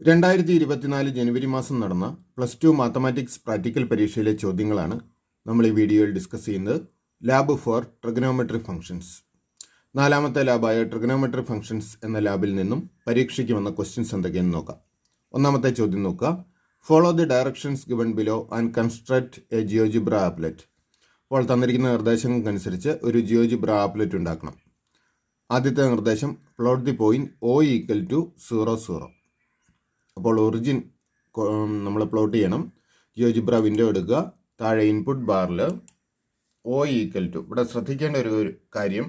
2024 ജനുവരി മാസം നടന്ന +2 mathematics practical പരീക്ഷയിലെ ചോദ്യങ്ങളാണ് നമ്മൾ ഈ വീഡിയോയിൽ ഡിസ്കസ് ചെയ്യുന്നത്. Lab four trigonometry functions. നാലാമത്തെ ലാബായ ട്രിഗണോമെട്രി ഫംഗ്ഷൻസ് എന്ന ലാബിൽ നിന്നും പരീക്ഷയ്ക്ക് വന്ന ക്വസ്റ്റ്യൻസ് എന്തൊക്കെയെന്ന് നോക്കാം. ഒന്നാമത്തെ ചോദ്യം നോക്കുക. Follow the directions given below and construct A GeoGebra applet. അപ്പോൾ തന്നിരിക്കുന്ന നിർദ്ദേശങ്ങൾക്കനുസരിച്ച് ഒരു ജിയോജിബ്ര ആപ്ലെറ്റ് ഉണ്ടാക്കണം. ആദ്യത്തെ നിർദ്ദേശം പ്ലോട്ട് ദി പോയിന്റ് O = 0, 0. അപ്പോൾ ഒറിജിൻ നമ്മൾ പ്ലോട്ട് ചെയ്യണം. ജിയോജിബ്ര വിൻഡോ എടുക്കുക. താഴെ ഇൻപുട്ട് ബാറിൽ O = ഇവിടെ ശ്രദ്ധിക്കേണ്ട ഒരു കാര്യം,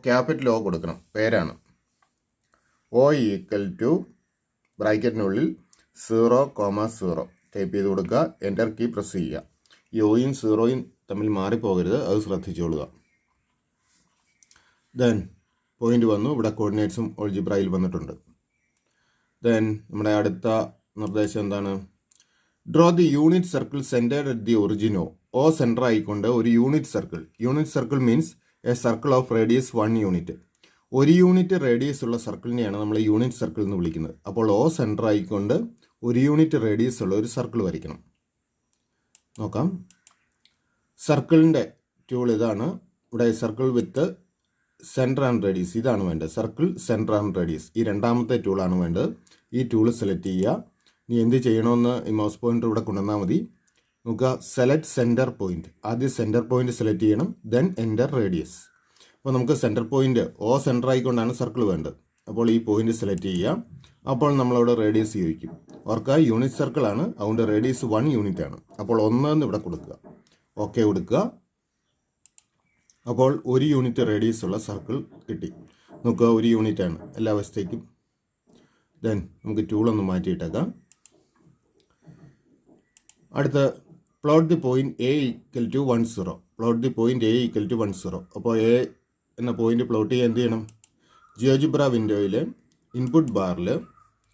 ക്യാപിറ്റൽ O കൊടുക്കണം, പേരാണ്. O = ബ്രാക്കറ്റിനുള്ളിൽ 0, 0 ടൈപ്പ് ചെയ്ത് കൊടുക്കുക. എൻ്റർ കീ പ്രസ് ചെയ്യുക. ഈ ഓയും 0യും തമ്മിൽ മാറിപ്പോകരുത്, അത് ശ്രദ്ധിച്ചോളുക. ദെൻ പോയിന്റ് വന്നു. ഇവിടെ കോർഡിനേറ്റ്സും ഓൾജിബ്രയിൽ വന്നിട്ടുണ്ട്. ദെൻ നമ്മുടെ അടുത്ത നിർദ്ദേശം എന്താണ്? Draw the unit circle centred at the origin. O centre ആയിക്കൊണ്ട് ഒരു unit circle means a circle of radius 1 unit. ഒരു യൂണിറ്റ് റേഡിയസ് ഉള്ള സർക്കിളിനെയാണ് നമ്മൾ യൂണിറ്റ് സർക്കിൾ എന്ന് വിളിക്കുന്നത്. അപ്പോൾ O സെൻറ്റർ ആയിക്കൊണ്ട് ഒരു യൂണിറ്റ് റേഡിയസ് ഉള്ള ഒരു സർക്കിൾ വരയ്ക്കണം. നോക്കാം. സർക്കിളിൻ്റെ ടൂൾ ഇതാണ്. ഇവിടെ circle with centre and radius ഇതാണ് വേണ്ടത്. സർക്കിൾ, സെൻറ്റർ ആൻഡ് റേഡിയസ്, ഈ രണ്ടാമത്തെ ടൂളാണ് വേണ്ടത്. ഈ ടൂൾ സെലക്ട് ചെയ്യുക. ഇനി എന്ത് ചെയ്യണമെന്ന് ഈ മൗസ് പോയിൻ്റർ ഇവിടെ കൊണ്ടുവന്നാൽ മതി. നോക്കുക, സെലക്ട് സെൻറ്റർ പോയിന്റ്. ആദ്യം സെൻറ്റർ പോയിന്റ് സെലക്ട് ചെയ്യണം, ദെൻ എൻ്റർ റേഡിയസ്. അപ്പോൾ നമുക്ക് സെൻറ്റർ പോയിന്റ് O സെൻറ്റർ ആയിക്കൊണ്ടാണ് സർക്കിൾ വേണ്ടത്. അപ്പോൾ ഈ പോയിന്റ് സെലക്ട് ചെയ്യുക. അപ്പോൾ നമ്മളവിടെ റേഡിയസ് ചോദിക്കും. ഓർക്കുക, യൂണിറ്റ് സർക്കിളാണ്, അതുകൊണ്ട് റേഡിയസ് 1 യൂണിറ്റ് ആണ്. അപ്പോൾ 1 എന്ന് ഇവിടെ കൊടുക്കുക. ഓക്കെ കൊടുക്കുക. അപ്പോൾ 1 യൂണിറ്റ് റേഡിയസ് ഉള്ള സർക്കിൾ കിട്ടി. നോക്കുക, 1 യൂണിറ്റ് ആണ് എല്ലാ വശത്തേക്കും. ദെൻ നമുക്ക് ടൂളൊന്ന് മാറ്റിയിട്ടേക്കാം. അടുത്ത plot the point A = 1, 0. Plot the point A = 1, 0. അപ്പോൾ A എന്ന പോയിന്റ് പ്ലോട്ട് ചെയ്യാൻ എന്ത് ചെയ്യണം? ജിയോജിബ്ര വിൻഡോയിൽ ഇൻപുട്ട് ബാറിൽ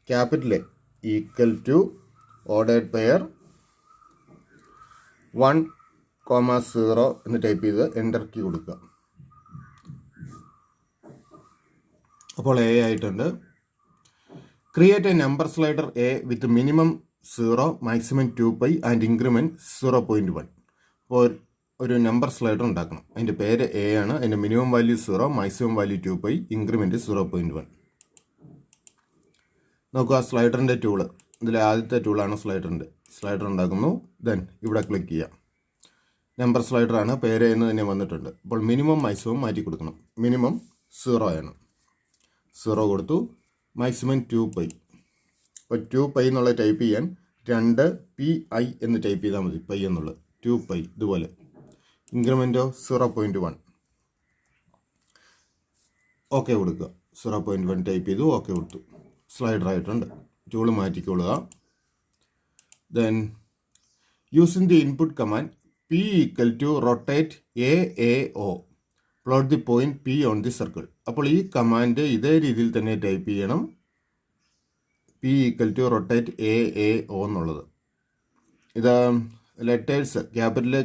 ക്യാപിറ്റൽ A = ഓർഡേഡ് പെയർ 1, 0 എന്ന് ടൈപ്പ് ചെയ്ത് എൻ്റർ കീ കൊടുക്കുക. അപ്പോൾ A ആയിട്ടുണ്ട്. Create a number slider A with minimum 0, maximum 2π and increment 0.1. അപ്പോൾ ഒരു നമ്പർ സ്ലൈഡർ ഉണ്ടാക്കണം. അതിൻ്റെ പേര് A ആണ്. അതിൻ്റെ minimum value 0, maximum value 2π, increment 0.1. നോക്കുക, സ്ലൈഡറിൻ്റെ ടൂള് ഇതിലെ ആദ്യത്തെ ടൂളാണ് സ്ലൈഡർ ഉണ്ടാക്കുന്നു. ദെൻ ഇവിടെ ക്ലിക്ക് ചെയ്യുക. നമ്പർ സ്ലൈഡറാണ്, പേര് എന്ന് തന്നെ വന്നിട്ടുണ്ട്. അപ്പോൾ മിനിമം മാക്സിമം മാറ്റി കൊടുക്കണം. മിനിമം 0 ആണ്, 0 കൊടുത്തു. മാക്സിമം 2π. അപ്പോൾ 2π എന്നുള്ള ടൈപ്പ് ചെയ്യാൻ 2pi എന്ന് ടൈപ്പ് ചെയ്താൽ മതി. പൈ എന്നുള്ളത് 2π ഇതുപോലെ. ഇൻക്രിമെൻറ്റോ 0.1. ഓക്കെ കൊടുക്കുക. 0.1 ടൈപ്പ് ചെയ്തു, ഓക്കെ കൊടുത്തു. സ്ലൈഡറായിട്ടുണ്ട്. ടൂള് മാറ്റിക്കൊള്ളുക. Then using the input command P = rotate AAO. Plot the point P on the circle. അപ്പോൾ ഈ കമാൻഡ് ഇതേ രീതിയിൽ തന്നെ ടൈപ്പ് ചെയ്യണം. P = rotate AAO എന്നുള്ളത്. ഇത് ലെറ്റേഴ്സ് ക്യാപിറ്റലിൽ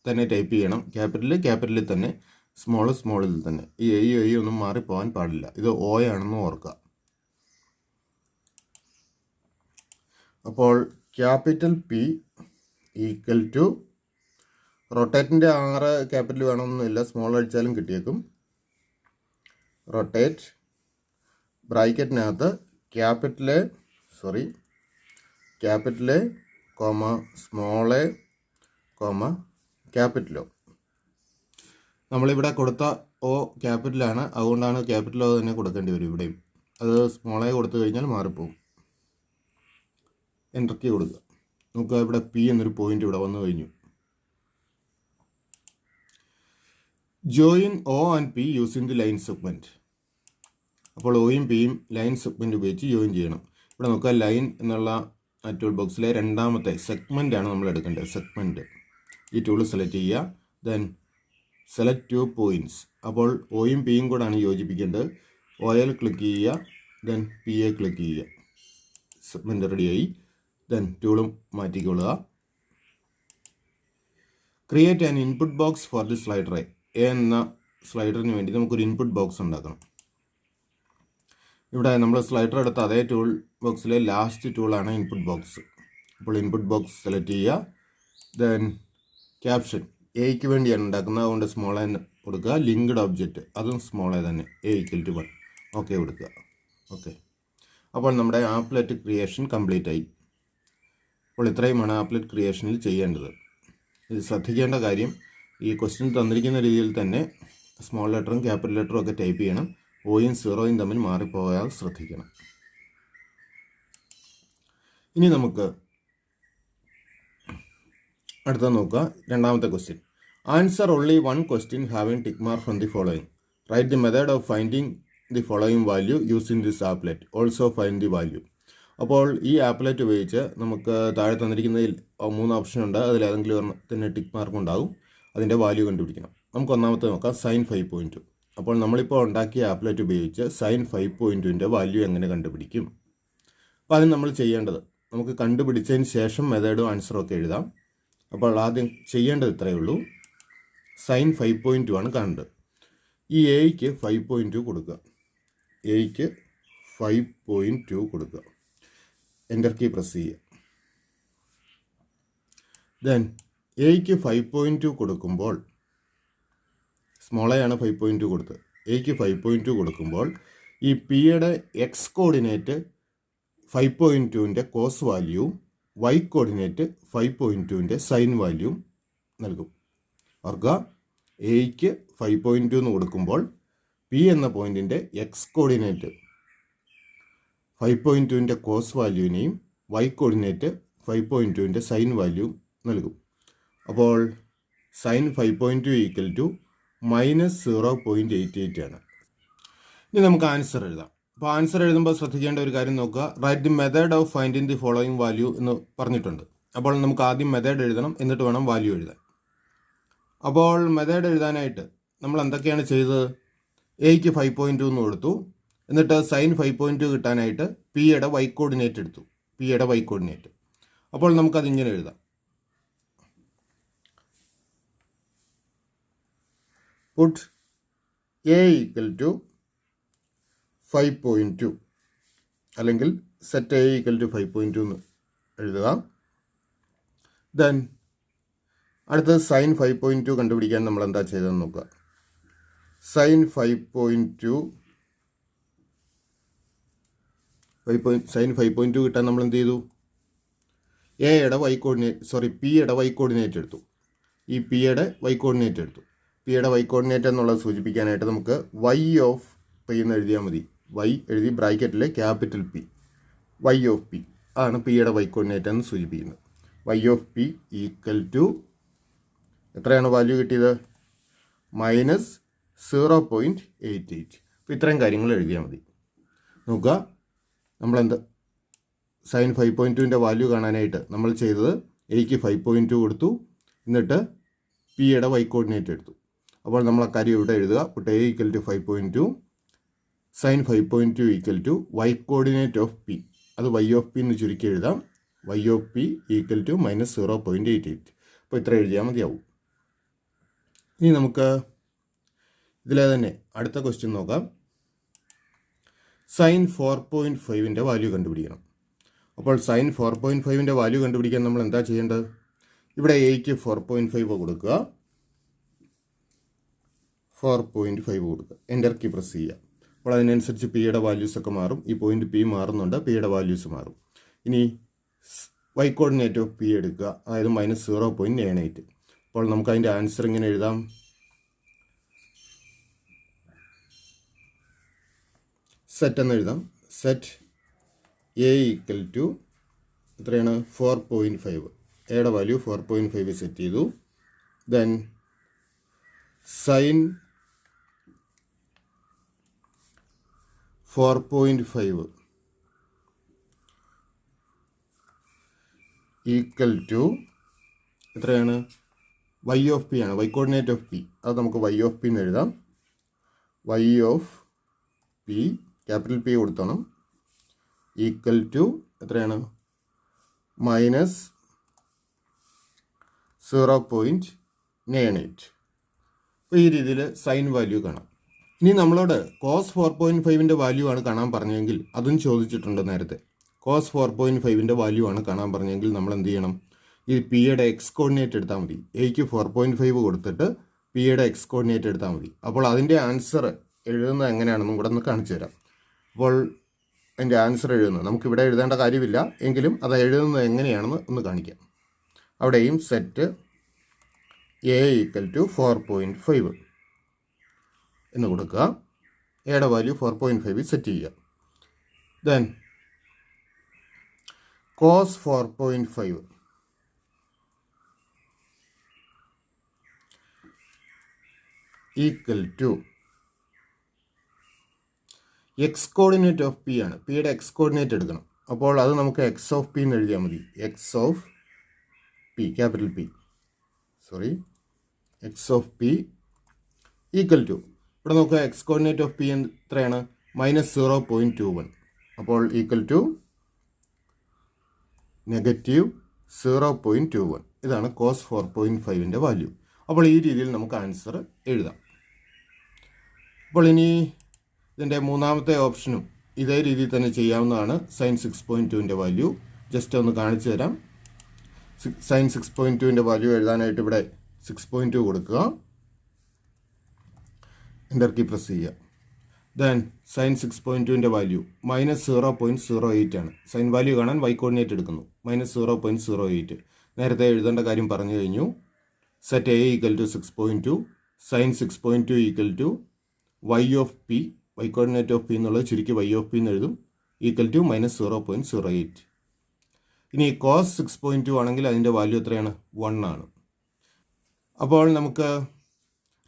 തന്നെ ടൈപ്പ് ചെയ്യണം. ക്യാപിറ്റലിൽ തന്നെ, സ്മോളിൽ തന്നെ. ഈ A ഒന്നും മാറിപ്പോകാൻ പാടില്ല. ഇത് O ആണെന്ന് ഓർക്കുക. അപ്പോൾ ക്യാപിറ്റൽ P = റൊട്ടേറ്റിൻ്റെ 6 ക്യാപിറ്റൽ വേണമെന്നൊന്നുമില്ല, സ്മോൾ അടിച്ചാലും കിട്ടിയേക്കും. റൊട്ടേറ്റ് ബ്രാക്കറ്റിനകത്ത് capital A, small a, capital O. നമ്മളിവിടെ കൊടുത്ത O ക്യാപിറ്റലാണ്, അതുകൊണ്ടാണ് ക്യാപിറ്റൽ O തന്നെ കൊടുക്കേണ്ടി വരും ഇവിടെയും. അത് സ്മോൾ a കൊടുത്തു കഴിഞ്ഞാൽ മാറിപ്പോകും. എൻ്റർ കീ കൊടുക്കുക. നമുക്ക് ഇവിടെ P എന്നൊരു പോയിന്റ് ഇവിടെ വന്നു കഴിഞ്ഞു. Join O and P using the line segment. അപ്പോൾ Oയും Pയും ലൈൻ സെഗ്മെൻറ്റ് ഉപയോഗിച്ച് ജോയിൻ ചെയ്യണം. ഇവിടെ നോക്കുക, ലൈൻ എന്നുള്ള ടൂൾ ബോക്സിലെ രണ്ടാമത്തെ സെഗ്മെൻ്റ് ആണ് നമ്മൾ എടുക്കേണ്ടത്. സെഗ്മെൻറ്റ്, ഈ ടൂൾ സെലക്ട് ചെയ്യുക. Then select 2 points. അപ്പോൾ Oയും Pയും കൂടാണ് യോജിപ്പിക്കേണ്ടത്. OL ക്ലിക്ക് ചെയ്യുക, ദെൻ PA ക്ലിക്ക് ചെയ്യുക. സെഗ്മെൻറ്റ് റെഡിയായി. ദെൻ ടൂളും മാറ്റിക്കൊള്ളുക. Create an input box for the slider A എന്ന സ്ലൈഡറിന് വേണ്ടി നമുക്കൊരു ഇൻപുട്ട് ബോക്സ് ഉണ്ടാക്കണം. ഇവിടെ നമ്മൾ സ്ലൈഡർ എടുത്ത അതേ ടൂൾ ബോക്സിലെ ലാസ്റ്റ് ടൂളാണ് ഇൻപുട്ട് ബോക്സ്. അപ്പോൾ ഇൻപുട്ട് ബോക്സ് സെലക്ട് ചെയ്യുക. ദെൻ ക്യാപ്ഷൻ എയ്ക്ക് വേണ്ടിയാണ് ഉണ്ടാക്കുന്നത്, അതുകൊണ്ട് സ്മോൾ എൻ കൊടുക്കുക. ലിങ്ക്ഡ് ഒബ്ജക്റ്റ് അതും സ്മോൾ എ തന്നെ, A=1. ഓക്കെ കൊടുക്കുക. ഓക്കെ, അപ്പോൾ നമ്മുടെ ആപ്ലെറ്റ് ക്രിയേഷൻ കംപ്ലീറ്റ് ആയി. അപ്പോൾ ഇത്രയുമാണ് ആപ്ലെറ്റ് ക്രിയേഷനിൽ ചെയ്യേണ്ടത്. ഇത് ശ്രദ്ധിക്കേണ്ട കാര്യം, ഈ ക്വസ്റ്റ്യൻ തന്നിരിക്കുന്ന രീതിയിൽ തന്നെ സ്മോൾ ലെറ്ററും ക്യാപിറ്റൽ ലെറ്ററും ഒക്കെ ടൈപ്പ് ചെയ്യണം. ഓയും സീറോയും തമ്മിൽ മാറിപ്പോകാതെ ശ്രദ്ധിക്കണം. ഇനി നമുക്ക് അടുത്ത നോക്കുക. രണ്ടാമത്തെ question. Answer only one question having tick mark from the following. Write the method of finding the following value using this applet. Also find the value. അപ്പോൾ ഈ ആപ്ലെറ്റ് ഉപയോഗിച്ച് നമുക്ക് താഴെ തന്നിരിക്കുന്നതിൽ 3 ഓപ്ഷൻ ഉണ്ട്. അതിലേതെങ്കിലും ഒരെണ്ണത്തിന് ടിക്ക് മാർക്ക് ഉണ്ടാകും. അതിൻ്റെ വാല്യൂ കണ്ടുപിടിക്കണം. നമുക്ക് ഒന്നാമത്തെ നോക്കാം, sin 5.2. അപ്പോൾ നമ്മളിപ്പോൾ ഉണ്ടാക്കിയ ആപ്ലെറ്റ് ഉപയോഗിച്ച് sin 5.2ൻ്റെ വാല്യൂ എങ്ങനെ കണ്ടുപിടിക്കും? അപ്പോൾ അതിന് നമ്മൾ ചെയ്യേണ്ടത്, നമുക്ക് കണ്ടുപിടിച്ചതിന് ശേഷം മെത്തേഡും ആൻസറും ഒക്കെ എഴുതാം. അപ്പോൾ ആദ്യം ചെയ്യേണ്ടത് ഇത്രയേ ഉള്ളൂ. sin 5.2 ആണ് കാണേണ്ടത്. ഈ എയ്ക്ക് 5.2 കൊടുക്കുക. എയ്ക്ക് 5.2 കൊടുക്കുക. എൻ്റർ കീ പ്രസ് ചെയ്യുക. ദെൻ എയ്ക്ക് 5.2 കൊടുക്കുമ്പോൾ, സ്മോൾ എ ആണ് 5.2 കൊടുത്തത്, എയ്ക്ക് 5.2 കൊടുക്കുമ്പോൾ ഈ പിയുടെ എക്സ് കോർഡിനേറ്റ് 5.2ൻ്റെ കോസ് വാല്യൂവും വൈ കോർഡിനേറ്റ് 5.2ൻ്റെ സൈൻ വാല്യൂവും നൽകും. ഓർക്കുക, എയ്ക്ക് 5.2 എന്ന് കൊടുക്കുമ്പോൾ പി എന്ന പോയിൻറ്റിൻ്റെ എക്സ് കോർഡിനേറ്റ് 5.2ൻ്റെ കോസ് വാല്യൂവിനെയും വൈ കോർഡിനേറ്റ് 5.2ൻ്റെ സൈൻ വാല്യൂവും നൽകും. അപ്പോൾ സൈൻ 5.2 = -0.88 ആണ്. ഇനി നമുക്ക് ആൻസർ എഴുതാം. അപ്പോൾ ആൻസർ എഴുതുമ്പോൾ ശ്രദ്ധിക്കേണ്ട ഒരു കാര്യം നോക്കുക. Write the method of finding the following value എന്ന് പറഞ്ഞിട്ടുണ്ട്. അപ്പോൾ നമുക്ക് ആദ്യം മെത്തേഡ് എഴുതണം, എന്നിട്ട് വേണം വാല്യൂ എഴുതാൻ. അപ്പോൾ മെത്തേഡ് എഴുതാനായിട്ട് നമ്മൾ എന്തൊക്കെയാണ് ചെയ്തത്? എയ്ക്ക് 5.2 എന്ന് കൊടുത്തു. എന്നിട്ട് സൈൻ 5.2 കിട്ടാനായിട്ട് പിയുടെ വൈ കോർഡിനേറ്റ് എടുത്തു. പിയുടെ വൈ കോർഡിനേറ്റ്. അപ്പോൾ നമുക്കതിങ്ങനെ എഴുതാം. പുട്ട് എ = 5.2 അല്ലെങ്കിൽ സെറ്റ് എ = 5.2 എന്ന് എഴുതുക. ദെൻ അടുത്തത് സൈൻ 5.2 കണ്ടുപിടിക്കാൻ നമ്മൾ എന്താ ചെയ്തതെന്ന് നോക്കുക. സൈൻ 5.2 കിട്ടാൻ നമ്മൾ എന്ത് ചെയ്തു? പിയുടെ വൈ കോർഡിനേറ്റ് എടുത്തു. ഈ പിയുടെ വൈ കോർഡിനേറ്റ് എടുത്തു. പിയുടെ വൈ കോർഡിനേറ്റ് എന്നുള്ളത് സൂചിപ്പിക്കാനായിട്ട് നമുക്ക് വൈ ഓഫ് പി എന്ന് എഴുതിയാൽ മതി. വൈ എഴുതി ബ്രാക്കറ്റിൽ capital P, Y of P ആണ് പിയുടെ വൈ കോർഡിനേറ്റ് എന്ന് സൂചിപ്പിക്കുന്നത്. വൈ ഓഫ് പി = എത്രയാണ് വാല്യൂ കിട്ടിയത്? -0.88. അപ്പോൾ ഇത്രയും കാര്യങ്ങൾ എഴുതിയാൽ മതി. നോക്കുക, നമ്മളെന്ത് സൈൻ 5.2ൻ്റെ വാല്യൂ കാണാനായിട്ട് നമ്മൾ ചെയ്തത് എയ്ക്ക് 5.2 കൊടുത്തു. എന്നിട്ട് പിയുടെ വൈ കോർഡിനേറ്റ് എടുത്തു. അപ്പോൾ നമ്മൾ ആ കാര്യം ഇവിടെ എഴുതുക. Put A = 5.2, sine 5.2 = Y coordinate of P. അത് വൈ ഓഫ് പി എന്ന് ചുരുക്കി എഴുതാം. Y of P = -0.88. അപ്പോൾ ഇത്ര എഴുതിയാൽ മതിയാവും. ഇനി നമുക്ക് ഇതിലെ തന്നെ അടുത്ത ക്വസ്റ്റ്യൻ നോക്കാം. സൈൻ 4.5ൻ്റെ വാല്യൂ കണ്ടുപിടിക്കണം. അപ്പോൾ സൈൻ 4.5ൻ്റെ വാല്യൂ കണ്ടുപിടിക്കാൻ നമ്മൾ എന്താ ചെയ്യേണ്ടത്? ഇവിടെ എയ്ക്ക് 4.5 കൊടുക്കുക. 4.5 കൊടുക്കുക. എൻ്റർ കീ പ്രസ് ചെയ്യുക. അപ്പോൾ അതിനനുസരിച്ച് പിയുടെ വാല്യൂസൊക്കെ മാറും. ഈ പോയിന്റ് പി മാറുന്നുണ്ട്, പിയുടെ വാല്യൂസ് മാറും. ഇനി വൈ കോർഡിനേറ്റ് ഓഫ് പി എടുക്കുക, അതായത് -0.98. അപ്പോൾ നമുക്ക് അതിൻ്റെ ആൻസർ ഇങ്ങനെ എഴുതാം. സെറ്റ് എന്ന് എഴുതാം. സെറ്റ് എ = എത്രയാണ്? 4.5. എയുടെ വാല്യൂ 4.5 സെറ്റ് ചെയ്തു. ദെൻ സൈൻ 4.5 = എത്രയാണ്? വൈ ഓഫ് പി ആണ്, വൈ കോർഡിനേറ്റ് ഓഫ് പി. അത് നമുക്ക് വൈ ഓഫ് പി എന്ന് എഴുതാം. Y of P capital P കൊടുത്തോണം. = എത്രയാണ്? -0.98. അപ്പോൾ ഈ രീതിയിൽ സൈൻ വാല്യൂ കാണാം. ഇനി നമ്മളോട് കോസ് 4.5ൻ്റെ വാല്യൂ ആണ് കാണാൻ പറഞ്ഞെങ്കിൽ അതും ചോദിച്ചിട്ടുണ്ട് നേരത്തെ. കോസ് 4.5ൻ്റെ വാല്യൂ ആണ് കാണാൻ പറഞ്ഞെങ്കിൽ നമ്മൾ എന്ത് ചെയ്യണം? ഈ പിയുടെ എക്സ് കോർഡിനേറ്റ് എടുത്താൽ മതി. എയ്ക്ക് 4.5 കൊടുത്തിട്ട് പിയുടെ എക്സ് കോർഡിനേറ്റ് എടുത്താൽ മതി. അപ്പോൾ അതിൻ്റെ ആൻസർ എഴുതുന്നത് എങ്ങനെയാണെന്നും കൂടെ ഒന്ന് കാണിച്ചു തരാം. അപ്പോൾ അതിൻ്റെ ആൻസർ എഴുതുന്നത് നമുക്കിവിടെ എഴുതേണ്ട കാര്യമില്ല, എങ്കിലും അത് എഴുതുന്നത് എങ്ങനെയാണെന്ന് ഒന്ന് കാണിക്കാം. അവിടെയും സെറ്റ് എ ഈക്വൽ ടു 4.5 എന്ന് കൊടുക്കുക. എയുടെ വാല്യൂ 4.5 സെറ്റ് ചെയ്യുക. Then cos 4.5 equal to X coordinate of P ആണ്. പിയുടെ എക്സ് കോർഡിനേറ്റ് എടുക്കണം. അപ്പോൾ അത് നമുക്ക് എക്സ് ഓഫ് പി എന്ന് എഴുതിയാൽ മതി. X of P, capital P, X of P equal to, ഇവിടെ നോക്കുക എക്സ് കോർഡിനേറ്റ് ഓഫ് പി എത്രയാണ്? -0.21. അപ്പോൾ ഈക്വൽ ടു -0.21. ഇതാണ് കോസ് 4.5ൻ്റെ വാല്യൂ. അപ്പോൾ ഈ രീതിയിൽ നമുക്ക് ആൻസർ എഴുതാം. അപ്പോൾ ഇനി ഇതിൻ്റെ മൂന്നാമത്തെ ഓപ്ഷനും ഇതേ രീതിയിൽ തന്നെ ചെയ്യാവുന്നതാണ്. സൈൻ 6.2ൻ്റെ വാല്യൂ ജസ്റ്റ് ഒന്ന് കാണിച്ചു തരാം. സൈൻ 6.2ൻ്റെ വാല്യൂ എഴുതാനായിട്ട് ഇവിടെ 6.2 കൊടുക്കുക. എൻ്റർ കീ പ്രസ് ചെയ്യുക. ദെൻ സൈൻ 6.2ൻ്റെ വാല്യൂ -0.08 ആണ്. സൈൻ വാല്യൂ കാണാൻ y കോർഡിനേറ്റ് എടുക്കുന്നു. -0.08. നേരത്തെ എഴുതേണ്ട കാര്യം പറഞ്ഞു കഴിഞ്ഞു. Set A equal to 6.2, sine 6.2 equal to y of P, y coordinate of P എന്നുള്ളത് ചുരുക്കി y ഓഫ് പി എന്ന് എഴുതും, ഈക്വൽ ടു -0.08. ഇനി കോസ് 6.2 ആണെങ്കിൽ അതിൻ്റെ വാല്യൂ എത്രയാണ്? 1 ആണ്. അപ്പോൾ നമുക്ക്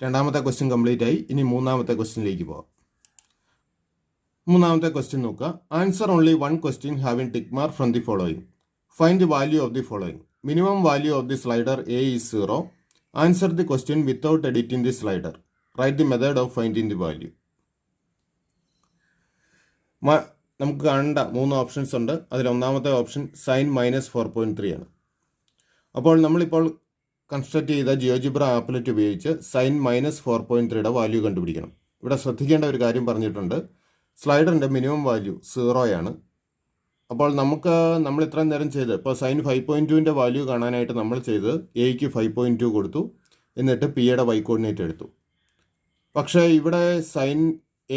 രണ്ടാമത്തെ ക്വസ്റ്റ്യൻ കംപ്ലീറ്റ് ആയി. ഇനി മൂന്നാമത്തെ ക്വസ്റ്റ്യനിലേക്ക് പോകാം. മൂന്നാമത്തെ ക്വസ്റ്റ്യൻ നോക്കുക. Answer only one question having tick mark from the following. Find the value of the following. Minimum value of the slider A is 0. Answer the question without editing the slider. Write the method of finding the value. നമുക്ക് കാണേണ്ട 3 options ഉണ്ട്. അതിൽ ഒന്നാമത്തെ option sign -4.3 ആണ്. അപ്പോൾ നമ്മളിപ്പോൾ construct ചെയ്ത GeoGebra applet ഉപയോഗിച്ച് സൈൻ -4.3യുടെ വാല്യൂ കണ്ടുപിടിക്കണം. ഇവിടെ ശ്രദ്ധിക്കേണ്ട ഒരു കാര്യം പറഞ്ഞിട്ടുണ്ട്. സ്ലൈഡറിൻ്റെ മിനിമം വാല്യൂ 0 ആണ്. അപ്പോൾ നമ്മൾ ഇത്രയും നേരം ചെയ്ത് ഇപ്പോൾ സൈൻ 5.2ൻ്റെ വാല്യൂ കാണാനായിട്ട് നമ്മൾ ചെയ്ത് എയ്ക്ക് 5.2 കൊടുത്തു, എന്നിട്ട് പിയുടെ വൈ കോർഡിനേറ്റ് എടുത്തു. പക്ഷേ ഇവിടെ സൈൻ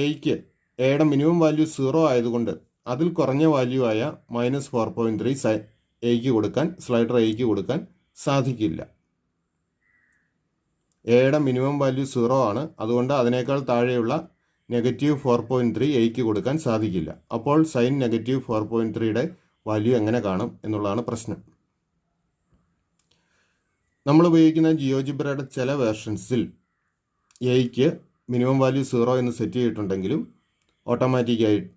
എയ്ക്ക് എയുടെ മിനിമം വാല്യൂ 0 ആയതുകൊണ്ട് അതിൽ കുറഞ്ഞ വാല്യൂ ആയ -4.3 എയ്ക്ക് കൊടുക്കാൻ, സ്ലൈഡർ എയ്ക്ക് കൊടുക്കാൻ സാധിക്കില്ല. എയുടെ മിനിമം വാല്യൂ 0 ആണ്. അതുകൊണ്ട് അതിനേക്കാൾ താഴെയുള്ള -4.3 എയ്ക്ക് കൊടുക്കാൻ സാധിക്കില്ല. അപ്പോൾ സൈൻ -4.3യുടെ വാല്യൂ എങ്ങനെ കാണും എന്നുള്ളതാണ് പ്രശ്നം. നമ്മൾ ഉപയോഗിക്കുന്ന ജിയോജിബ്രയുടെ ചില വേർഷൻസിൽ എയ്ക്ക് മിനിമം വാല്യൂ 0 എന്ന് സെറ്റ് ചെയ്തിട്ടുണ്ടെങ്കിലും ഓട്ടോമാറ്റിക്കായിട്ട്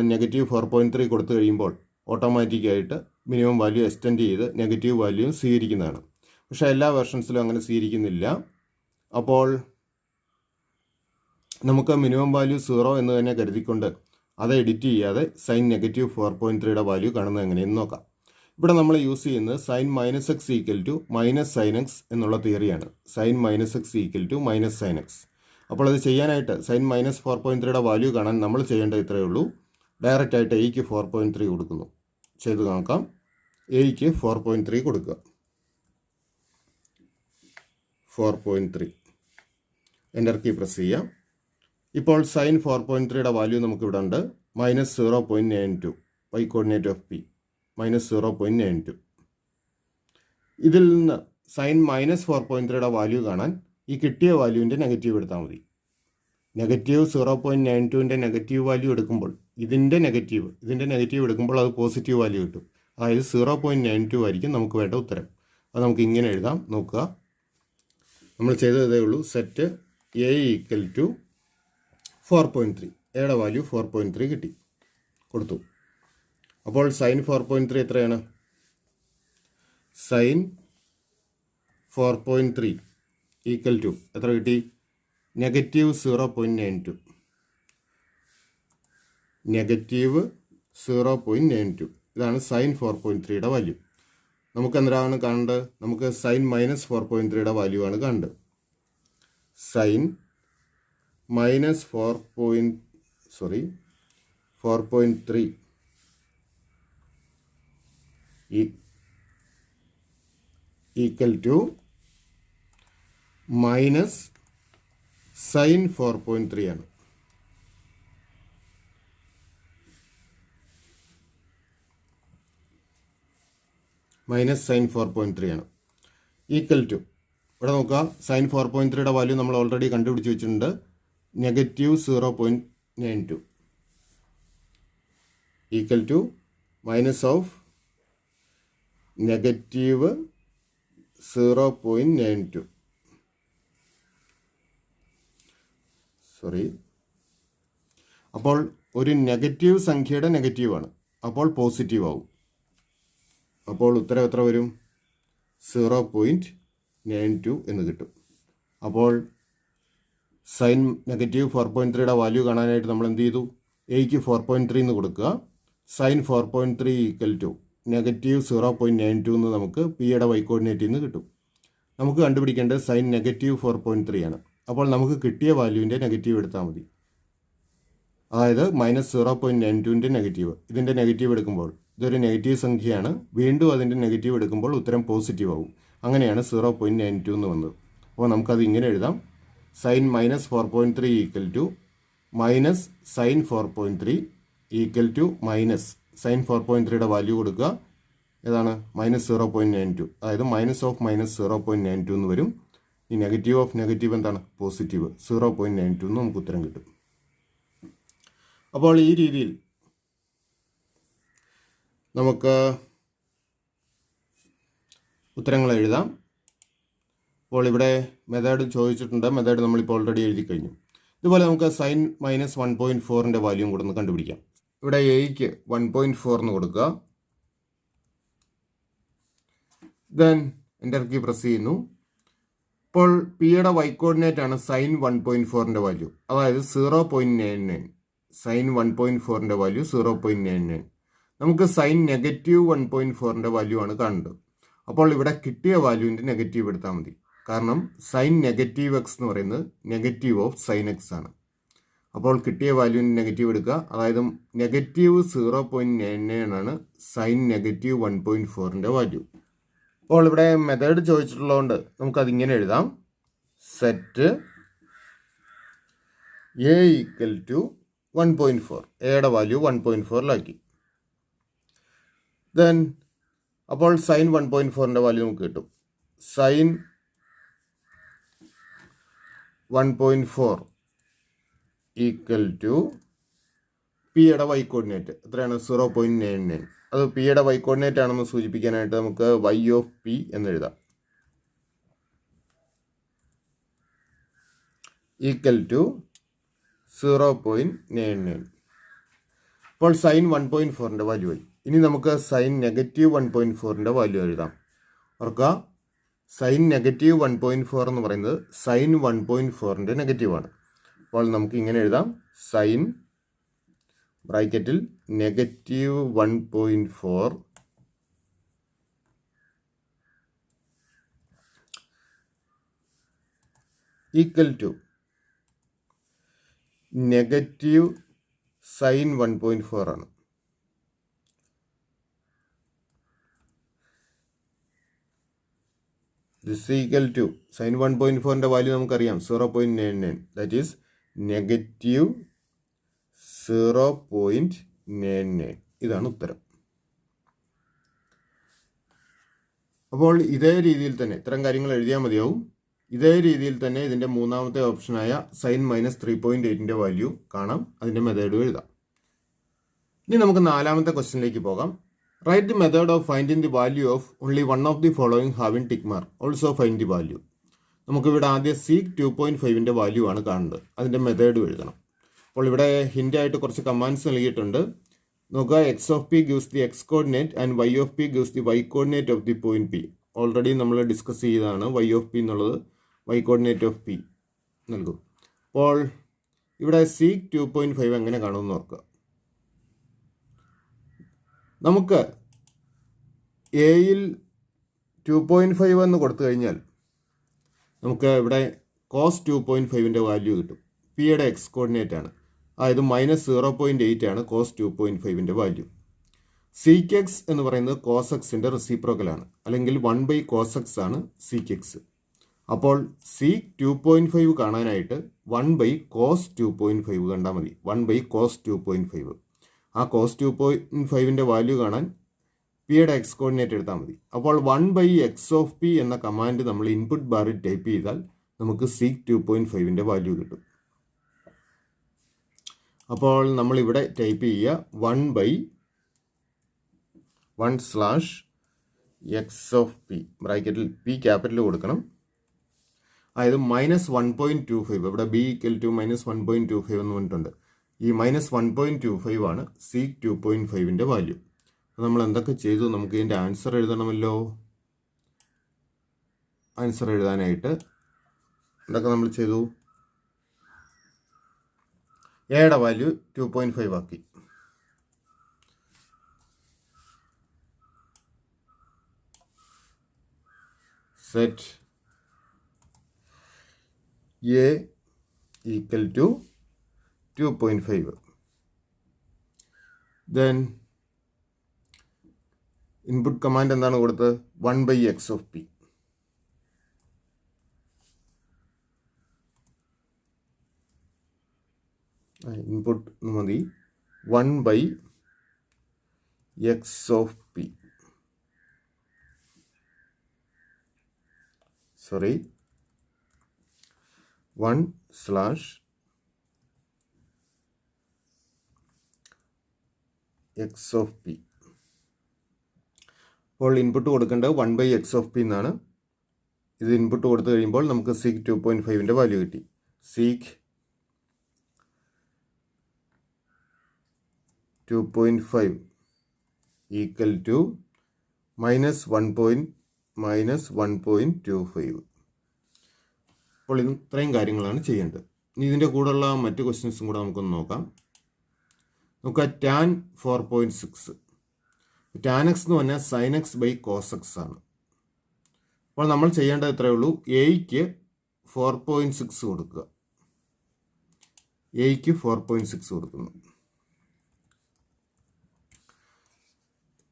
-4.3 കൊടുത്തു കഴിയുമ്പോൾ ഓട്ടോമാറ്റിക്കായിട്ട് മിനിമം വാല്യൂ എക്സ്റ്റെൻഡ് ചെയ്ത് നെഗറ്റീവ് വാല്യൂ സ്വീകരിക്കുന്നതാണ്. പക്ഷേ എല്ലാ വേർഷൻസിലും അങ്ങനെ സ്വീകരിക്കുന്നില്ല. അപ്പോൾ നമുക്ക് മിനിമം വാല്യൂ 0 എന്ന് തന്നെ കരുതിക്കൊണ്ട് അത് എഡിറ്റ് ചെയ്യാതെ സൈൻ -4.3യുടെ വാല്യൂ കാണുന്നത് എങ്ങനെയെന്ന് നോക്കാം. ഇവിടെ നമ്മൾ യൂസ് ചെയ്യുന്നത് sine -x equal to -sin x എന്നുള്ള തിയറിയാണ്. Sine -x equal to -sin x. അപ്പോൾ അത് ചെയ്യാനായിട്ട് സൈൻ -4.3യുടെ വാല്യൂ കാണാൻ നമ്മൾ ചെയ്യേണ്ടത് ഇത്രയേ ഉള്ളൂ. ഡയറക്റ്റ് ആയിട്ട് എയ്ക്ക് 4.3 കൊടുക്കുന്നു. ചെയ്ത് നോക്കാം. എയ്ക്ക് 4.3 കൊടുക്കുക. 4.3 എൻ്റർ കീ പ്രസ് ചെയ്യാം. ഇപ്പോൾ സൈൻ 4.3യുടെ വാല്യൂ നമുക്കിവിടെ ഉണ്ട്. -0.92 വൈ കോർഡിനേറ്റ് ഓഫ് പി, -0.92. ഇതിൽ നിന്ന് സൈൻ -4.3യുടെ വാല്യൂ കാണാൻ ഈ കിട്ടിയ വാല്യൂവിൻ്റെ നെഗറ്റീവ് എടുത്താൽ മതി. -0.92ൻ്റെ നെഗറ്റീവ് വാല്യൂ എടുക്കുമ്പോൾ ഇതിൻ്റെ നെഗറ്റീവ് എടുക്കുമ്പോൾ അത് പോസിറ്റീവ് വാല്യൂ കിട്ടും. അതായത് 0.92 ആയിരിക്കും നമുക്ക് വേണ്ട ഉത്തരം. അത് നമുക്ക് ഇങ്ങനെ എഴുതാം. നോക്കുക, നമ്മൾ ചെയ്തതേ ഉള്ളൂ. സെറ്റ് എ ഈക്വൽ ടു 4.3, എയുടെ വാല്യൂ 4.3 കിട്ടി, കൊടുത്തു. അപ്പോൾ സൈൻ 4.3 എത്രയാണ്? സൈൻ 4.3 ഈക്വൽ ടു എത്ര കിട്ടി? -0.92. -0.92 ഇതാണ് സൈൻ 4.3യുടെ വാല്യൂ. നമുക്ക് എന്താണ് കാണേണ്ടത്? നമുക്ക് സൈൻ -4.3യുടെ വാല്യൂ ആണ് കാണേണ്ടത്. Sine minus 4.3 equal to minus sin 4.3 ആണ്. മൈനസ് സൈൻ 4.3 ആണ്. ഈക്വൽ ടു ഇവിടെ നോക്കുക, സൈൻ 4.3യുടെ വാല്യൂ നമ്മൾ ഓൾറെഡി കണ്ടുപിടിച്ച് വെച്ചിട്ടുണ്ട്, -0.92 ഈക്വൽ ടു മൈനസ് ഓഫ് -0.92. അപ്പോൾ ഒരു നെഗറ്റീവ് സംഖ്യയുടെ നെഗറ്റീവാണ്, അപ്പോൾ പോസിറ്റീവ് ആവും. അപ്പോൾ ഉത്തരം എത്ര വരും? 0.92 എന്ന് കിട്ടും. അപ്പോൾ സൈൻ -4.3യുടെ വാല്യൂ കാണാനായിട്ട് നമ്മൾ എന്ത് ചെയ്തു? എയ്ക്ക് 4.3 എന്ന് കൊടുക്കുക. സൈൻ 4.3 ഈക്വൽ ടു -0.92 എന്ന് നമുക്ക് പിയുടെ വൈ കോർഡിനേറ്റിൽ നിന്ന് കിട്ടും. നമുക്ക് കണ്ടുപിടിക്കേണ്ടത് സൈൻ -4.3 ആണ്. അപ്പോൾ നമുക്ക് കിട്ടിയ വാല്യൂവിൻ്റെ നെഗറ്റീവ് എടുത്താൽ മതി. അതായത് -0.92ൻ്റെ നെഗറ്റീവ്. ഇതിൻ്റെ നെഗറ്റീവ് എടുക്കുമ്പോൾ ഇതൊരു നെഗറ്റീവ് സംഖ്യയാണ്, വീണ്ടും അതിൻ്റെ നെഗറ്റീവ് എടുക്കുമ്പോൾ ഉത്തരം പോസിറ്റീവ് ആവും. അങ്ങനെയാണ് 0.92 എന്ന് വന്നത്. അപ്പോൾ നമുക്കത് ഇങ്ങനെ എഴുതാം, sine -4.3 equal to minus sine 4.3 equal to minus sine 4.3യുടെ വാല്യൂ കൊടുക്കുക. ഏതാണ്? -0.92. അതായത് മൈനസ് ഓഫ് -0.92 എന്ന് വരും. ഈ നെഗറ്റീവ് ഓഫ് നെഗറ്റീവ് എന്താണ്? പോസിറ്റീവ്. 0.92 എന്ന് നമുക്ക് ഉത്തരം കിട്ടും. അപ്പോൾ ഈ രീതിയിൽ നമുക്ക് ഉത്തരങ്ങൾ എഴുതാം. അപ്പോൾ ഇവിടെ മെത്തേഡ് ചോദിച്ചിട്ടുണ്ട്, മെത്തേഡ് നമ്മളിപ്പോൾ ഓൾറെഡി എഴുതി കഴിഞ്ഞു. ഇതുപോലെ നമുക്ക് സൈൻ -1.4ൻ്റെ വാല്യൂം കൂടെ ഒന്ന് കണ്ടുപിടിക്കാം. ഇവിടെ എയ്ക്ക് 1.4 എന്ന് കൊടുക്കുക. ദെൻ എൻ്റർ കീ പ്രസ് ചെയ്യുന്നു. ഇപ്പോൾ പിയുടെ വൈ കോർഡിനേറ്റ് ആണ് സൈൻ 1.4ൻ്റെ വാല്യൂ, അതായത് 0.99. സൈൻ 1.4ൻ്റെ വാല്യൂ 0.99. നമുക്ക് സൈൻ -1.4ൻ്റെ വാല്യൂ ആണ് കാണേണ്ടത്. അപ്പോൾ ഇവിടെ കിട്ടിയ വാല്യൂവിൻ്റെ നെഗറ്റീവ് എടുത്താൽ മതി. കാരണം സൈൻ -x എന്ന് പറയുന്നത് നെഗറ്റീവ് ഓഫ് സൈൻ എക്സ് ആണ്. അപ്പോൾ കിട്ടിയ വാല്യൂവിൻ്റെ നെഗറ്റീവ് എടുക്കുക. അതായത് -0.99 ആണ് സൈൻ -1.4ൻ്റെ വാല്യൂ. അപ്പോൾ ഇവിടെ മെത്തേഡ് ചോദിച്ചിട്ടുള്ളതുകൊണ്ട് നമുക്കതിങ്ങനെ എഴുതാം, സെറ്റ് എ ഈക്വൽ ടു 1.4. എയുടെ വാല്യൂ 1.4ലാക്കി. ദെൻ അപ്പോൾ സൈൻ 1.4ൻ്റെ വാല്യൂ നമുക്ക് കിട്ടും. സൈൻ 1.4 ഈക്വൽ ടു പിയുടെ വൈ കോർഡിനേറ്റ് എത്രയാണ്? 0.99. അത് പിയുടെ വൈ കോർഡിനേറ്റ് ആണെന്ന് സൂചിപ്പിക്കാനായിട്ട് നമുക്ക് വൈ ഓഫ് പി എന്നെഴുതാം. Equal to 0.99. അപ്പോൾ സൈൻ 1.4ൻ്റെ വാല്യൂ ആയി. ഇനി നമുക്ക് സൈൻ -1.4ൻ്റെ വാല്യൂ എഴുതാം. ഓർക്കുക, സൈൻ -1.4 എന്ന് പറയുന്നത് സൈൻ 1.4ൻ്റെ നെഗറ്റീവാണ്. അപ്പോൾ നമുക്ക് ഇങ്ങനെ എഴുതാം, സൈൻ ബ്രാക്കറ്റിൽ -1.4 ഈക്വൽ ടു നെഗറ്റീവ് സൈൻ 1.4 ആണ്. ദിസ് ഈക്വൽ ടു സൈൻ 1.4ൻ്റെ വാല്യൂ നമുക്കറിയാം 0.99. That is -0.99. ഇതാണ് ഉത്തരം. അപ്പോൾ ഇതേ രീതിയിൽ തന്നെ ഇത്തരം കാര്യങ്ങൾ എഴുതിയാൽ മതിയാവും. ഇതേ രീതിയിൽ തന്നെ ഇതിൻ്റെ മൂന്നാമത്തെ ഓപ്ഷനായ സൈൻ -3.8ൻ്റെ വാല്യൂ കാണാം. അതിൻ്റെ മെത്തേഡും എഴുതാം. ഇനി നമുക്ക് നാലാമത്തെ ക്വസ്റ്റ്യനിലേക്ക് പോകാം. Write the method of finding the value of only one of the following having tick mark. Also find the value. നമുക്കിവിടെ ആദ്യം സീക്ക് 2.5ൻ്റെ വാല്യൂ ആണ് കാണുന്നത്. അതിൻ്റെ മെത്തേഡും എഴുതണം. അപ്പോൾ ഇവിടെ ഹിൻ്റായിട്ട് കുറച്ച് കമാൻഡ്സ് നൽകിയിട്ടുണ്ട്. നോക്കുക, X of P gives the X coordinate and Y of P gives the Y coordinate of the point P. Already നമ്മൾ ഡിസ്കസ് ചെയ്തതാണ്. വൈ ഓഫ് പി എന്നുള്ളത് വൈ കോർഡിനേറ്റ് ഓഫ് പി നൽകും. അപ്പോൾ ഇവിടെ സീക്ക് 2.5 എങ്ങനെ കാണുമെന്ന് നോക്കുക. നമുക്ക് എയിൽ 2.5 എന്ന് കൊടുത്തു കഴിഞ്ഞാൽ നമുക്ക് ഇവിടെ കോസ് 2.5ൻ്റെ വാല്യൂ കിട്ടും. പിയുടെ എക്സ് കോർഡിനേറ്റ് ആണ്. അതായത് -0.8 ആണ് cos 2.5ൻ്റെ വാല്യൂ. സീക്ക് എക്സ് എന്ന് പറയുന്നത് കോസ് എക്സിൻ്റെ റെസിപ്രോക്കലാണ്, അല്ലെങ്കിൽ 1/cos x ആണ് സീക്ക് എക്സ്. അപ്പോൾ സീക്ക് 2.5 കാണാനായിട്ട് 1/cos 2.5 കണ്ടാൽ മതി. 1/cos 2.5. ആ cos 2.5ൻ്റെ വാല്യൂ കാണാൻ പിയുടെ എക്സ് കോർഡിനേറ്റ് എടുത്താൽ മതി. അപ്പോൾ 1/x(p) എന്ന കമാൻഡ് നമ്മൾ ഇൻപുട്ട് ബാറിൽ ടൈപ്പ് ചെയ്താൽ നമുക്ക് സീക്ക് 2.5ൻ്റെ വാല്യൂ കിട്ടും. അപ്പോൾ നമ്മളിവിടെ ടൈപ്പ് ചെയ്യുക 1/1/x(p) ബ്രാക്കറ്റിൽ p ക്യാപിറ്റൽ കൊടുക്കണം. അതായത് -1.25, ഇവിടെ b = -1.25 എന്ന് പറഞ്ഞിട്ടുണ്ട്. ഈ -1.25 ആണ് സീക്ക് 2.5ൻ്റെ വാല്യൂ. നമ്മൾ എന്തൊക്കെ ചെയ്തു? നമുക്ക് ഇതിൻ്റെ ആൻസർ എഴുതണമല്ലോ. ആൻസർ എഴുതാനായിട്ട് എന്തൊക്കെ നമ്മൾ ചെയ്തു? എയുടെ വാല്യൂ 2.5 ആക്കി. Set a = 2.5. Then input command എന്താണ് കൊടുത്തത്? 1/x(p). ഇൻപുട്ട് മതി 1/x(p). Sorry 1/x(p). അപ്പോൾ ഇൻപുട്ട് കൊടുക്കേണ്ടത് 1/x(p) എന്നാണ്. ഇത് ഇൻപുട്ട് കൊടുത്തു കഴിയുമ്പോൾ നമുക്ക് സീക്ക് 2.5ൻ്റെ വാല്യൂ കിട്ടി. സീക്ക് 2.5 = -1.25. അപ്പോൾ ഇത്രയും കാര്യങ്ങളാണ് ചെയ്യേണ്ടത്. ഇനി ഇതിൻ്റെ കൂടെയുള്ള മറ്റ് ക്വസ്റ്റ്യൻസും കൂടെ നമുക്കൊന്ന് നോക്കാം. നമുക്ക് tan 4.6. tan x എന്ന് പറഞ്ഞാൽ sin x/cos x ആണ്. അപ്പോൾ നമ്മൾ ചെയ്യേണ്ടത് ഇത്രയേ ഉള്ളൂ. എയ്ക്ക് 4.6 കൊടുക്കുക. എയ്ക്ക് 4.6 കൊടുക്കുന്നു.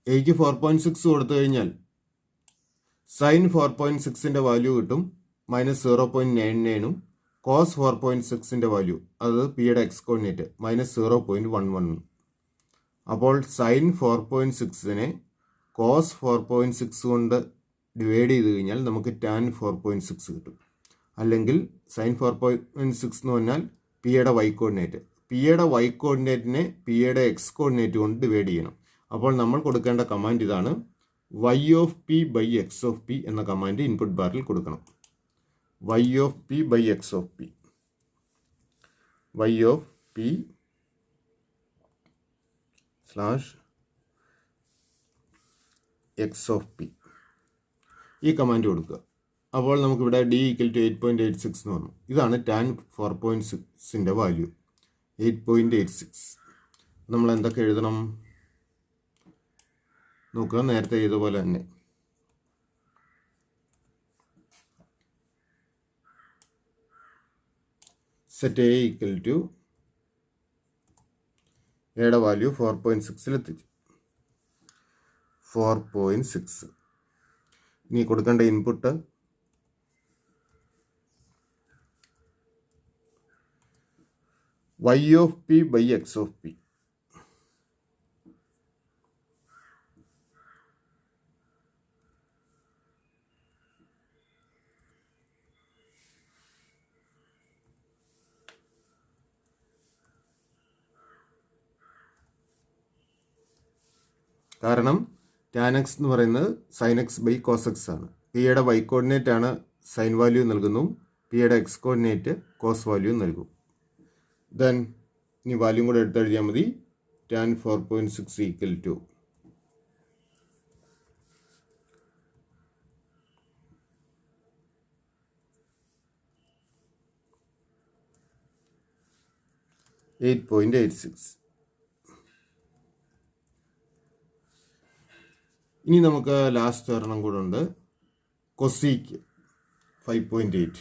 എയ്ക്ക് 4.6 കൊടുത്തു കഴിഞ്ഞാൽ sin 4.6ൻ്റെ വാല്യൂ കിട്ടും -0.99ഉം cos 4.6ൻ്റെ വാല്യൂ, അത് പിയുടെ എക്സ് കോർഡിനേറ്റ്, -0.11. അപ്പോൾ sin 4.6നെ cos 4.6 കൊണ്ട് ഡിവൈഡ് ചെയ്ത് കഴിഞ്ഞാൽ നമുക്ക് tan 4.6 കിട്ടും. അല്ലെങ്കിൽ sin 4.6 എന്ന് പറഞ്ഞാൽ പിയുടെ വൈ കോർഡിനേറ്റ്. പിയുടെ വൈ കോർഡിനേറ്റിനെ പിയുടെ എക്സ് കോർഡിനേറ്റ് കൊണ്ട് ഡിവൈഡ് ചെയ്യണം. അപ്പോൾ നമ്മൾ കൊടുക്കേണ്ട കമാൻഡ് ഇതാണ്. y(p/x(p) എന്ന കമാൻഡ് ഇൻപുട്ട് ബാറിൽ കൊടുക്കണം. y(p/x(p) y(p/x(p) ഈ കമാൻഡ് കൊടുക്കുക. അപ്പോൾ നമുക്കിവിടെ d = 8.86 എന്ന് വന്നു. ഇതാണ് tan 4.6ൻ്റെ വാല്യൂ, 8.86. നമ്മൾ എന്തൊക്കെ എഴുതണം നോക്കുക. നേരത്തെ ചെയ്തപോലെ തന്നെ സെറ്റ് a = എയുടെ വാല്യൂ 4.6 എത്തിച്ചു. 4.6. ഇനി കൊടുക്കേണ്ട ഇൻപുട്ട് y(p/x(p). കാരണം tan x എന്ന് പറയുന്നത് sin x/cos x ആണ്. പിയുടെ വൈ കോർഡിനേറ്റ് ആണ് സൈൻ വാല്യൂ നൽകുന്നു, പിയുടെ എക്സ് കോർഡിനേറ്റ് കോസ് വാല്യൂ നൽകും. ദെൻ ഇനി വാല്യൂ കൂടെ എടുത്തെഴുതിയാൽ മതി. tan 4.6 = 8.86. ഇനി നമുക്ക് ലാസ്റ്റ് ഒരെണ്ണം കൂടെ ഉണ്ട്. കൊസീക്ക് 5.8.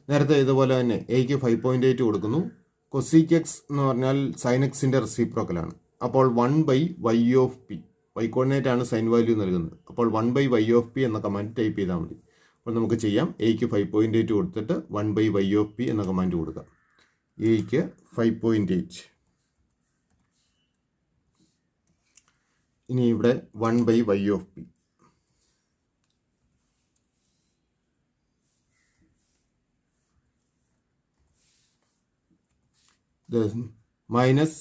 നേരത്തെ ഇതുപോലെ തന്നെ എയ്ക്ക് 5.8 കൊടുക്കുന്നു, കൊസീക് എക്സ് എന്ന് പറഞ്ഞാൽ സൈൻ എക്സിൻ്റെ റെസിപ്രോക്കലാണ്. അപ്പോൾ 1/y of P, y coordinate ആണ് സൈൻ വാല്യൂ നൽകുന്നത്. അപ്പോൾ 1/y ഓഫ് പി എന്ന കമാൻഡ് ടൈപ്പ് ചെയ്താൽ മതി. അപ്പോൾ നമുക്ക് ചെയ്യാം. എയ്ക്ക് 5.8 കൊടുത്തിട്ട് 1/y ഓഫ് പി എന്ന കമാൻഡ് കൊടുക്കാം. എയ്ക്ക് 5.8. ഇനി ഇവിടെ 1/y ഓഫ് പി. മൈനസ്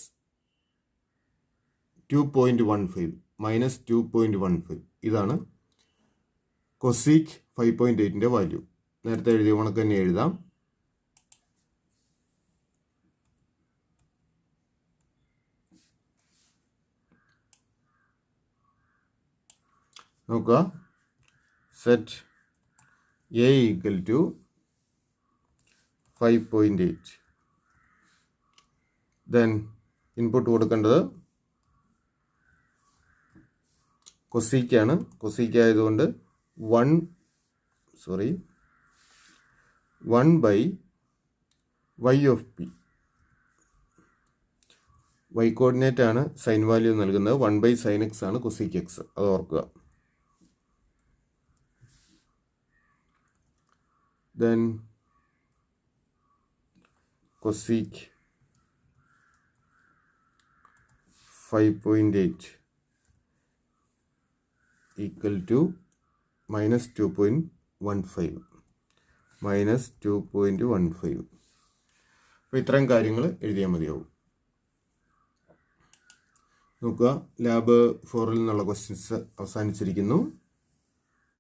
2.15 ഇതാണ് കൊസീക് 5.8ൻ്റെ വാല്യൂ. നേരത്തെ എഴുതിയ കണക്ക് തന്നെ എഴുതാം. നോക്കുക, set A equal to 5.8. Then input കൊടുക്കേണ്ടത് കൊസീക്കാണ്. കൊസീക്ക് ആയതുകൊണ്ട് 1/y of P. y coordinate ആണ് സൈൻ വാല്യൂ നൽകുന്നത്. 1/sin x ആണ് കൊസീക് എക്സ്, അത് ഓർക്കുക. Then cosec 5.8 equal to -2.15. അപ്പോൾ ഇത്രയും കാര്യങ്ങൾ എഴുതിയാൽ മതിയാവും. നോക്കുക, ലാബ് 4ൽ നിന്നുള്ള ക്വസ്റ്റ്യൻസ് അവസാനിച്ചിരിക്കുന്നു.